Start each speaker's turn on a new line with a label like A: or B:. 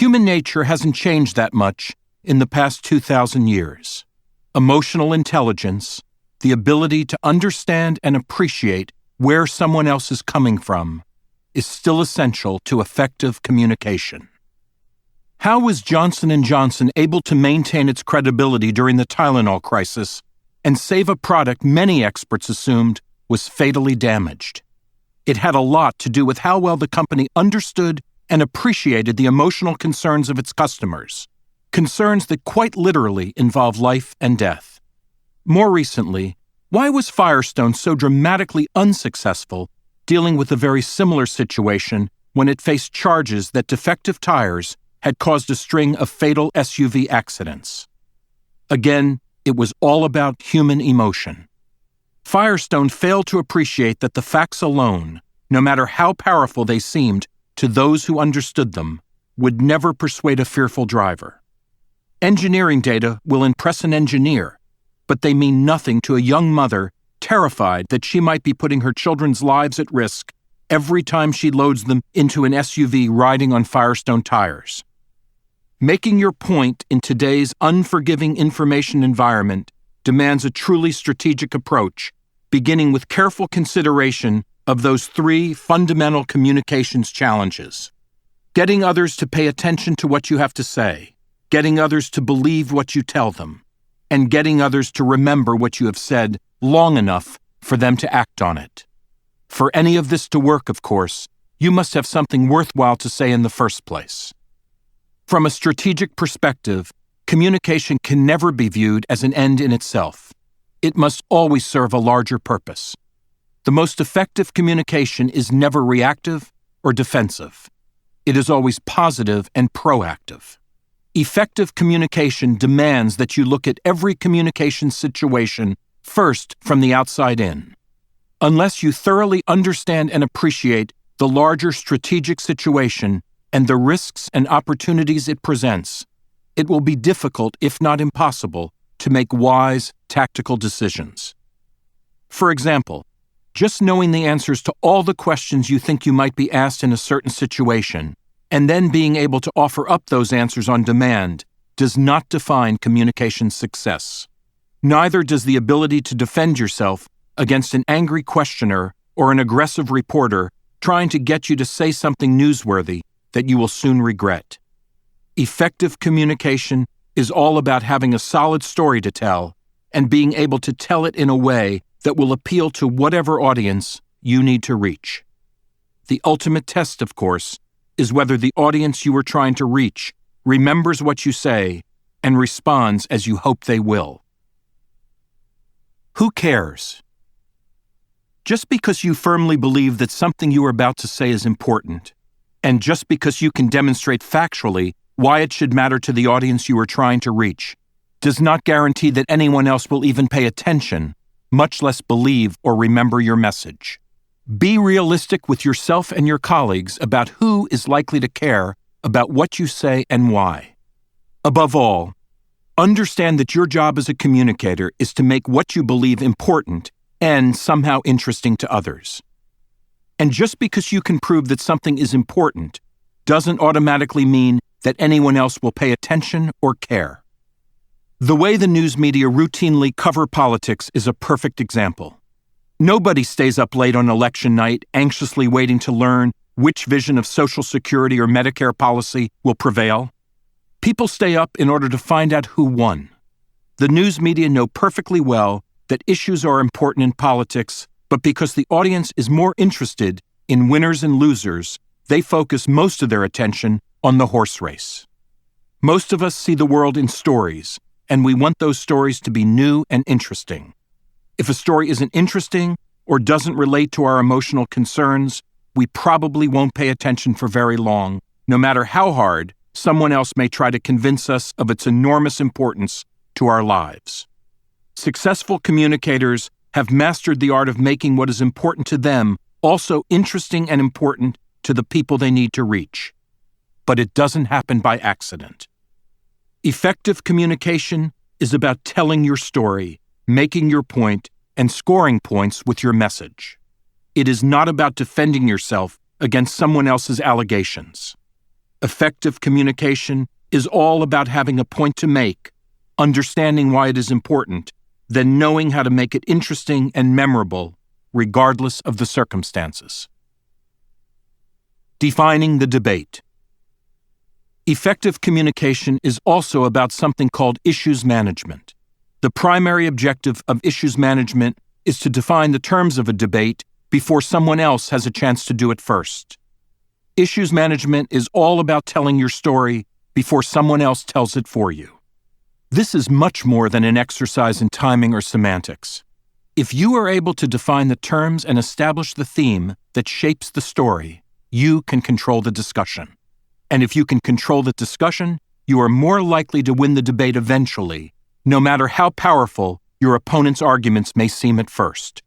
A: Human nature hasn't changed that much in the past 2,000 years. Emotional intelligence, the ability to understand and appreciate where someone else is coming from, is still essential to effective communication. How was Johnson & Johnson able to maintain its credibility during the Tylenol crisis and save a product many experts assumed was fatally damaged? It had a lot to do with how well the company understood and appreciated the emotional concerns of its customers, concerns that quite literally involve life and death. More recently, why was Firestone so dramatically unsuccessful dealing with a very similar situation when it faced charges that defective tires had caused a string of fatal SUV accidents? Again, it was all about human emotion. Firestone failed to appreciate that the facts alone, no matter how powerful they seemed to those who understood them, would never persuade a fearful driver. Engineering data will impress an engineer, but they mean nothing to a young mother terrified that she might be putting her children's lives at risk every time she loads them into an SUV riding on Firestone tires. Making your point in today's unforgiving information environment demands a truly strategic approach, beginning with careful consideration of those three fundamental communications challenges: getting others to pay attention to what you have to say, getting others to believe what you tell them, and getting others to remember what you have said long enough for them to act on it. For any of this to work, of course, you must have something worthwhile to say in the first place. From a strategic perspective, communication can never be viewed as an end in itself. It must always serve a larger purpose. The most effective communication is never reactive or defensive. It is always positive and proactive. Effective communication demands that you look at every communication situation first from the outside in. Unless you thoroughly understand and appreciate the larger strategic situation and the risks and opportunities it presents, it will be difficult, if not impossible, to make wise, tactical decisions. For example, just knowing the answers to all the questions you think you might be asked in a certain situation, and then being able to offer up those answers on demand, does not define communication success. Neither does the ability to defend yourself against an angry questioner or an aggressive reporter trying to get you to say something newsworthy that you will soon regret. Effective communication is all about having a solid story to tell and being able to tell it in a way that will appeal to whatever audience you need to reach. The ultimate test, of course, is whether the audience you are trying to reach remembers what you say and responds as you hope they will. Who cares? Just because you firmly believe that something you are about to say is important, and just because you can demonstrate factually why it should matter to the audience you are trying to reach, does not guarantee that anyone else will even pay attention, much less believe or remember your message. Be realistic with yourself and your colleagues about who is likely to care about what you say and why. Above all, understand that your job as a communicator is to make what you believe important and somehow interesting to others. And just because you can prove that something is important doesn't automatically mean that anyone else will pay attention or care. The way the news media routinely cover politics is a perfect example. Nobody stays up late on election night anxiously waiting to learn which vision of Social Security or Medicare policy will prevail. People stay up in order to find out who won. The news media know perfectly well that issues are important in politics, but because the audience is more interested in winners and losers, they focus most of their attention on the horse race. Most of us see the world in stories, and we want those stories to be new and interesting. If a story isn't interesting or doesn't relate to our emotional concerns, we probably won't pay attention for very long, no matter how hard someone else may try to convince us of its enormous importance to our lives. Successful communicators have mastered the art of making what is important to them also interesting and important to the people they need to reach. But it doesn't happen by accident. Effective communication is about telling your story, making your point, and scoring points with your message. It is not about defending yourself against someone else's allegations. Effective communication is all about having a point to make, understanding why it is important, then knowing how to make it interesting and memorable, regardless of the circumstances. Defining the debate. Effective communication is also about something called issues management. The primary objective of issues management is to define the terms of a debate before someone else has a chance to do it first. Issues management is all about telling your story before someone else tells it for you. This is much more than an exercise in timing or semantics. If you are able to define the terms and establish the theme that shapes the story, you can control the discussion. And if you can control the discussion, you are more likely to win the debate eventually, no matter how powerful your opponent's arguments may seem at first.